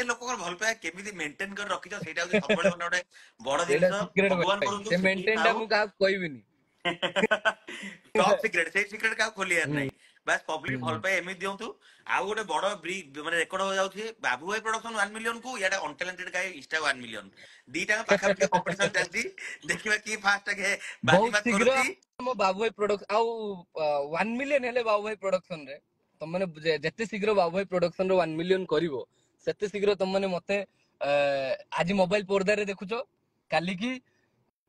लोक भल पाए केमी मेंटेन कर रखी ସେଇଟା ହଉଛି ସବୁବେଳେ ଗୋଟେ ଗୋଟେ ବଡ ସେଇଟା ଜିନିଷ ସିକ୍ରେଟ ଭଗବାନ ଭାଇ, କରନ୍ତୁ ସେ ସେତିକି ମେଣ୍ଟେନ ଟା ଥାଉ। ମୁଁ କାହାକୁ କହିବିନି। ଟପ୍ ସିକ୍ରେଟ ସେଇ ସିକ୍ରେଟ କାହା ଖୋଲିବାର ହୁଁ ନାହିଁ। ବାସ୍ ପବ୍ଲିକ ଭଲ ହୁଁ। ପାଏ ଏମିତି ଦିଅନ୍ତୁ। ଆଉ ଗୋଟେ ବଡ ମାନେ ରେକର୍ଡ ହବାକୁ ଯାଉଛି ବାବୁ ଭାଇ ପ୍ରଡକ୍ସନ 1 ମିଲିୟନ କୁ ଇଆଡେ ଅନଟାଲେଣ୍ଟେଡ ଗାଇ ଇନଷ୍ଟା 1 ମିଲିୟନ। ଦିଟା ପାଖାପାଖି କମ୍ପିଟିସନ ଚାଲିଛି, ଦେଖିବା କିଏ ଫାଷ୍ଟ ବାଜି ବହୁତ ମାତ ଶୀଘ୍ର କରୁଛି। ଆମ ବାବୁ ଭାଇ ପ୍ରଡକ୍ସନ ଆଉ 1 ମିଲିୟନ ହେଲେ ବାବୁ ଭାଇ ପ୍ରଡକ୍ସନ ରେ ତମମାନେ ଯେତେ ଶୀଘ୍ର ବାବୁ ଭାଇ ପ୍ରଡକ୍ସନ ରେ 1 ମିଲିୟନ କରିବ ସେତେ ଶୀଘ୍ର ତମମାନେ ମତେ ଆଜି ମୋବାଇଲ ପର୍ଦାରେ ଦେଖୁଛ, କାଲିକି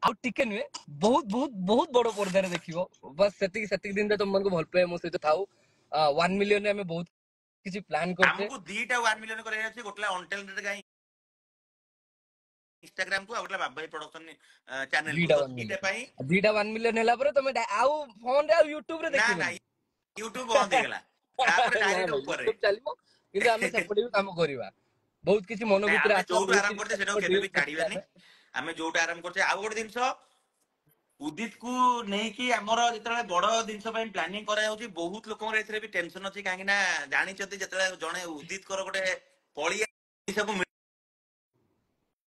ଆଉ ଟିକେ ନୁହେଁ ବହୁତ ବହୁତ ବହୁତ ବଡ ପର୍ଦାରେ ଦେଖିବ। ବାସ୍ ସେତିକି ସେତିକି ଦିନରେ ତମମାନଙ୍କୁ ଭଲ ପାଇବା ମୋ ସହିତ ଥାଉ। 1 ମିଲିୟନ ରେ ଆମେ ବହୁତ କିଛି ପ୍ଲାନ କରୁଛେ। ଆମକୁ ଦିଟା 1 ମିଲିୟନ କରିବାର ଅଛି, ଗୋଟେ ଅନଟାଲେଣ୍ଟେଡ ଗାଇ ଇନଷ୍ଟାଗ୍ରାମ କୁ, ଆଉ ଗୋଟେ ବାବୁ ଭାଇ ପ୍ରଡକ୍ସନ ଚ୍ୟାନେଲ କୁ। ଦିଟା ତ 1 ଦିଟା ମିଲିୟନ ପାଇଁ ଦିଟା 1 ମିଲିୟନ ହେଲା ପରେ ତମେ ଆଉ ଫୋନ ରେ ଆଉ ୟୁଟ୍ୟୁବ ରେ ନା ନା ଦେଖିବନି। ୟୁଟ୍ୟୁବ ବନ୍ଦ ହେଇଗଲା, ତାପରେ ନା ଡାଇରେକ୍ଟ ନା ଉପରେ। ୟୁଟ୍ୟୁବ ଚାଲିବ, କିନ୍ତୁ ଆମେ ସେପଟେ ବି କାମ କରିବା। ବହୁତ କିଛି ମନ ନାଇଁ ଭିତରେ ଆମେ ଆଶା, ଯୋଉଠୁ ବହୁତ ଆରମ୍ଭ କିଛି କରୁଛେ ସେଟାକୁ ସ୍ୱପ୍ନ କେବେ ଡ୍ରିମ୍ ବି ରଖିଛେ ଛାଡିବାନି। ଆମେ। ଆମେ ଯୋଉଟା ଆରମ୍ଭ କରୁଛେ, ଆଉ ଗୋଟେ ଜିନିଷ ଉଦିତ କୁ ନେଇକି ଆମର ଯେତେବେଳେ ବଡ ଜିନିଷ ପାଇଁ ପ୍ଲାନିଂ କରାଯାଉଛି, ବହୁତ ଲୋକଙ୍କର ଏଥିରେ ବି ଟେନସନ ଅଛି। କାହିଁକି ନା ଜାଣିଛନ୍ତି ଯେତେବେଳେ ଜଣେ ଉଦିତଙ୍କର ଗୋଟେ ପଳିଆ ସବୁ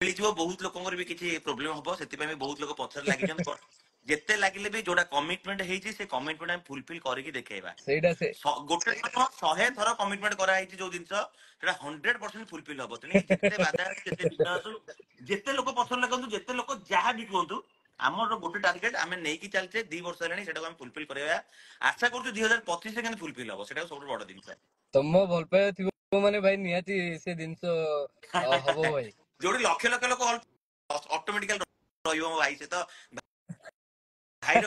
ମିଳିଯିବ, ବହୁତ ଲୋକଙ୍କର ବି କିଛି ପ୍ରୋବ୍ଲେମ ହବ। ସେଥିପାଇଁ ବି ବହୁତ ଲୋକ ପଛରେ ଲାଗିଛନ୍ତି। ଯେତେ ଲାଗିଲେ ବି ଯୋଉଟା କମିଟମେଣ୍ଟ ହେଇଛି ସେ କମିଟମେଣ୍ଟ ଆମେ ଫୁଲଫିଲ କରିକି ଦେଖେଇବା। ସେଇଟା ସେ ଗୋଟେ ଥର 100 ଥର କମିଟମେଣ୍ଟ କରାଯାଇଛି ଯୋଉ ଜିନିଷ, ସେଟା 100% ଫୁଲଫିଲ ହବ। ତେଣୁ ଯେତେ ବାଧା ଆସୁ, ଯେତେ ବିଘ୍ନ ଆସୁ, ଯେତେ ଲୋକ ପଛରେ ଲାଗନ୍ତୁ, ଯେତେ ଲୋକ ଯାହା ବି କୁହନ୍ତୁ, ଆମର ଗୋଟେ ଟାର୍ଗେଟ ଆମେ ନେଇକି ଚାଲିଛେ 2 ବର୍ଷ ହେଲାଣି, ସେଟାକୁ ଆମେ ଫୁଲଫିଲ କରିବା। ଆଶା କରୁଛୁ 2025 ରେ କେମିତି ଫୁଲଫିଲ ହବ, ସେଟା ସବୁଠୁ ବଡ ଜିନିଷ। ତମ ଭଲ ପାଇବା ଥିବ ମାନେ ଭାଇ ନିହାତି ସେ ଜିନିଷ ହବ ଭାଇ। ଯୋଉଠି ଲକ୍ଷ ଲକ୍ଷ ଲୋକ ଅଟୋମେଟିକାଲ ରହିବ ମୋ ଭାଇ ସହିତ। ଭାଇର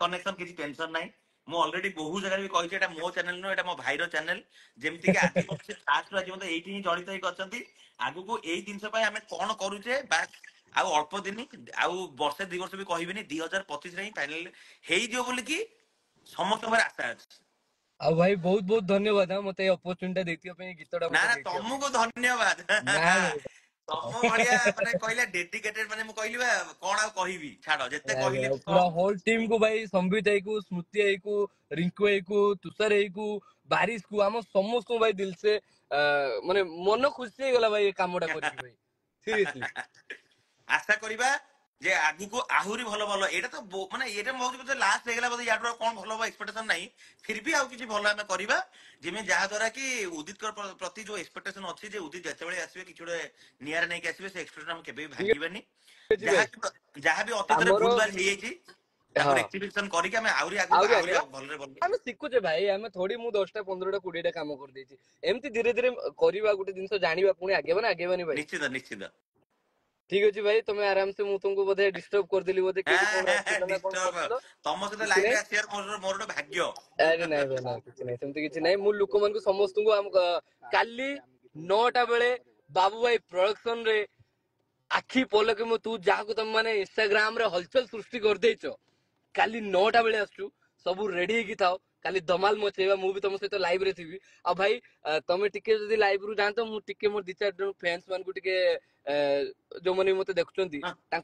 କନେକ୍ସନ, କିଛି ଟେନସନ ନାହିଁ। ମୁଁ ଅଲରେଡି ବହୁ ଜାଗାରେ ବି କହିଛି, ଏଟା ମୋ ଚ୍ୟାନେଲ ନୁହଁ, ଏଟା ମୋ ଭାଇର ଚ୍ୟାନେଲ। ଯେମିତି କି ଆଜି ଆଜି ମତେ ଏଇଠି ହିଁ ଜଡିତ ହେଇକି ଅଛନ୍ତି। ଆଗକୁ ଏଇ ଜିନିଷ ପାଇଁ ଆମେ କଣ କରୁଛେ, ବାସ୍ ଆଉ ଅଳ୍ପ ଦିନ, ଆଉ ବର୍ଷେ 2 ବର୍ଷ ବି କହିବିନି, 2025 ରେ ହିଁ ଫାଇନାଲ ହେଇଯିବ ବୋଲିକି ସମସ୍ତଙ୍କର ଆଶା ଅଛି। ଆଉ ଭାଇ ବହୁତ ବହୁତ ଧନ୍ୟବାଦ ମତେ ଏଇ ଅପରଚୁନିଟି ଟା ଦେଇଥିବା ପାଇଁ, ଗୀତଟା ନା ମତେ ନା ଦେଇଥିବା ପାଇଁ। ତମକୁ ଧନ୍ୟବାଦ। ନା ଭାଇ ତମ ଭଳିଆ ମାନେ କହିଲେ ଡେଡିକେଟେଡ, ମାନେ ମୁଁ କହିଲି ବା କଣ ଆଉ କହିବି, ଛାଡ ଯେତେ କହିଲେ ବି ପୁରା କମ। ହୋଲ ଟିମ କୁ ଭାଇ, ସମ୍ବିତ ଭାଇକୁ, ସ୍ମୃତି ଭାଇକୁ, ରିଙ୍କୁ ଭାଇକୁ, ତୁଷାର ଭାଇକୁ, ବାରିଶ କୁ, ଆମ ସମସ୍ତଙ୍କୁ ଭାଇ ଦିଲସେ ମାନେ ମନ ଖୁସି ହେଇଗଲା ଭାଇ ଏ କାମଟା କରିକି ଭାଇ, ସିରିୟସଲି। ଆଶା କରିବା ଯେ ଆଗକୁ ଆହୁରି ଭଲ ଭଲ। ଏଇଟା ତ ମାନେ ଏଇଟା ମୁଁ ଭାବୁଛି ଲାଷ୍ଟ ହେଇଗଲା ବୋଧେ, ୟାଠୁ ଆଉ କଣ ଭଲ ହବ ଏକ୍ସପେକ୍ଟେସନ ନାହିଁ। ଫିର ବି ଆଉ କିଛି ଭଲ ଆମେ କରିବା, ଯେମିତି ଯାହା ଦ୍ୱାରା କି ଉଦିତ ପ୍ରତି ଯୋଉ ଏକ୍ସପେକ୍ଟେସନ ଅଛି, ଯେ ଉଦିତ ଯେତେବେଳେ ଆସିବେ କିଛି ଗୋଟେ ନିଆରା ନେଇକି ଆସିବେ, ସେ ଏକ୍ସପେକ୍ଟେସନ ଆମେ କେବେ ବି ଠିକ ଭାଙ୍ଗିବାନି। ଅଛି ଭାଇ। ଯାହା ବି ଅତୀତରେ ଆମର ଭୁଲ ଭାଲ ହେଇଯାଇଛି, ତାକୁ ହଁ ରେକ୍ଟିଫିକେସନ କରିକି ଆମେ ଆହୁରି ଆଗକୁ ଆହୁରି ଆଗେଇବା। ଭଲରେ ଭଲ। ଆମେ ଶିଖୁଛେ ଭାଇ, ଆମେ ଥୋଡି ମୁଁ 10ଟା 15ଟା 20ଟା କାମ କରିଦେଇଛି। ଏମିତି ଧୀରେ ଧୀରେ କରିବା, ଗୋଟେ ଜିନିଷ ଜାଣିବା, ପୁଣି ଆଗେଇବା ନା ଆଗେଇବାନି ଭାଇ। ନିଶ୍ଚିତ ନିଶ୍ଚିତ। ଠିକ ଅଛି ଭାଇ, ତମେ ଆରାମସେ, ମୁଁ ତୁମକୁ ବୋଧେ ଡିଷ୍ଟର୍ବ କରିଦେଲି ବୋଧେ, କେମିତି କଣ ଆସିଲ ନା କଣ ଡିଷ୍ଟର୍ବ, କରୁଥିଲ। ତମ ସହିତ କିଛି ଲାଇଭରେ ନାହିଁ, ଆସିବାର ମୋର ଗୋଟେ ଭାଗ୍ୟ। ଆରେ ନାଇଁ ଭାଇ ନାଇଁ, କିଛି ନାହିଁ, ସେମିତି କିଛି ନାହିଁ। ମୁଁ ଲୋକମାନଙ୍କୁ ସମସ୍ତଙ୍କୁ କାଲି 9ଟା ବେଳେ ବାବୁ ଭାଇ ପ୍ରଡକ୍ସନ ରେ ଆଖି ପଲକେ ମୁଁ ତୁ, ଯାହାକୁ ତମେ ମାନେ ଇନଷ୍ଟାଗ୍ରାମ ରେ ହଲଚଲ ସୃଷ୍ଟି କରିଦେଇଛ, କାଲି 9ଟା ବେଳେ ଆସୁଛୁ। ସବୁ ରେଡି ହେଇକି ଥାଅ, କାଲି ଧମାଲ ମଚେଇବା। ମୁଁ ବି ତମ ସହିତ ଲାଇଭ ରେ ଥିବି। ଆଉ ଭାଇ ତମେ ଟିକେ ଯଦି ଲାଇଭ ରୁ ଯାଆନ୍ତ, ମୁଁ ଟିକେ ମୋର 2-4 ଜଣ ଫ୍ୟାନ୍ସ ମାନଙ୍କୁ ଟିକେ ଯୋଉମାନେ ମତେ ଦେଖୁଛନ୍ତି ହଁ ତାଙ୍କୁ